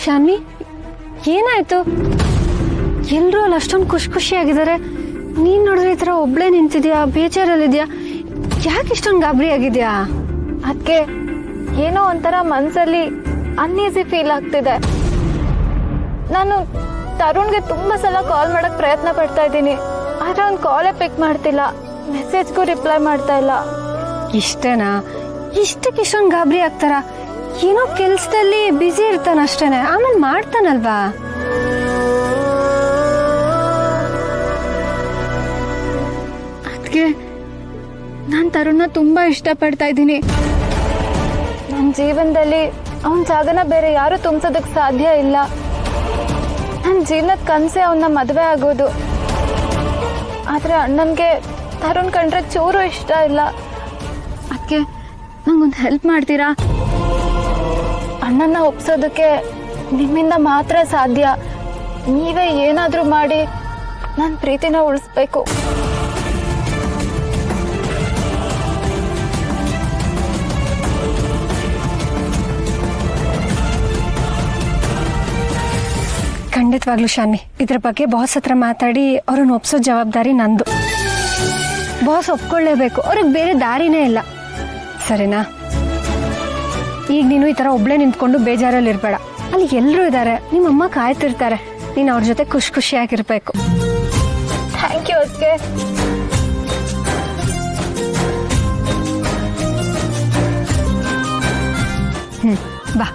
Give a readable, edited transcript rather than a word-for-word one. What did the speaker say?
ಶಾನ್ವಿ, ಏನಾಯ್ತು? ಎಲ್ರೂ ಅಲ್ಲಿ ಅಷ್ಟೊಂದು ಖುಷಿಯಾಗಿದ್ದಾರೆ, ನೀನ್ ನೋಡಿದ್ರೆ ಈ ತರ ಒಬ್ಳೇ ನಿಂತಿದ್ಯಾ, ಬೇಜಾರಲ್ಲಿದ್ಯಾ? ಯಾಕೆ ಇಷ್ಟೊಂದು ಗಾಬರಿ ಆಗಿದ್ಯಾ? ಅದಕ್ಕೆ ಏನೋ ಒಂಥರ ಮನ್ಸಲ್ಲಿ ಅನ್ಈಸಿ ಫೀಲ್ ಆಗ್ತಿದೆ. ನಾನು ತರುಣ್ಗೆ ತುಂಬಾ ಸಲ ಕಾಲ್ ಮಾಡಕ್ ಪ್ರಯತ್ನ ಪಡ್ತಾ ಇದ್ದೀನಿ, ಆದ್ರೆ ಅವ್ನು ಕಾಲೇ ಪಿಕ್ ಮಾಡ್ತಿಲ್ಲ, ಮೆಸೇಜ್ಗೂ ರಿಪ್ಲೈ ಮಾಡ್ತಾ ಇಲ್ಲ. ಇಷ್ಟೇನಾ? ಇಷ್ಟಕ್ಕೆ ಇಷ್ಟೊಂದು ಗಾಬರಿ ಆಗ್ತಾರ? ಏನೋ ಕೆಲ್ಸದಲ್ಲಿ ಬ್ಯುಸಿ ಇರ್ತಾನ ಅಷ್ಟೇನೆ, ಆಮೇಲೆ ಮಾಡ್ತಾನಲ್ವಾ? ಅದಕ್ಕೆ ನಾನು ತರುಣ್ನ ತುಂಬಾ ಇಷ್ಟಪಡ್ತಾ ಇದ್ದೀನಿ. ನನ್ನ ಜೀವನದಲ್ಲಿ ಅವನ ಜಾಗನ ಬೇರೆ ಯಾರು ತುಂಬಿಸೋದಕ್ಕೆ ಸಾಧ್ಯ ಇಲ್ಲ. ನನ್ನ ಜೀವನದ ಕನಸೇ ಅವನ್ನ ಮದುವೆ ಆಗೋದು. ಆದ್ರೆ ಅಣ್ಣನ್ಗೆ ತರುಣ್ ಕಂಡ್ರೆ ಚೂರು ಇಷ್ಟ ಇಲ್ಲ. ಅದಕ್ಕೆ ನಂಗೊಂದು ಹೆಲ್ಪ್ ಮಾಡ್ತೀರಾ? ಅಣ್ಣನ ಒಪ್ಸೋದಕ್ಕೆ ನಿಮ್ಮಿಂದ ಮಾತ್ರ ಸಾಧ್ಯ. ನೀವೇ ಏನಾದ್ರೂ ಮಾಡಿ ನನ್ನ ಪ್ರೀತಿನ ಉಳಿಸ್ಬೇಕು. ಖಂಡಿತವಾಗ್ಲೂ ಶಾನ್ವಿ, ಇದ್ರ ಬಗ್ಗೆ ಬಾಸ್ ಹತ್ರ ಮಾತಾಡಿ ಅವ್ರನ್ನ ಒಪ್ಸೋ ಜವಾಬ್ದಾರಿ ನಂದು. ಬಾಸ್ ಒಪ್ಕೊಳ್ಳೇಬೇಕು, ಅವ್ರಿಗೆ ಬೇರೆ ದಾರಿನೇ ಇಲ್ಲ. ಸರಿನಾ? ಈಗ ನೀನು ಈ ತರ ಒಬ್ಳೆ ನಿಂತ್ಕೊಂಡು ಬೇಜಾರಲ್ಲಿ ಇರ್ಬೇಡ. ಅಲ್ಲಿ ಎಲ್ಲರೂ ಇದ್ದಾರೆ, ನಿಮ್ಮಮ್ಮ ಕಾಯ್ತಿರ್ತಾರೆ. ನೀನು ಅವ್ರ ಜೊತೆ ಖುಷಿಯಾಗಿರ್ಬೇಕು. ಥ್ಯಾಂಕ್ ಯು ಅದಕ್ಕೆ. ಬಾ.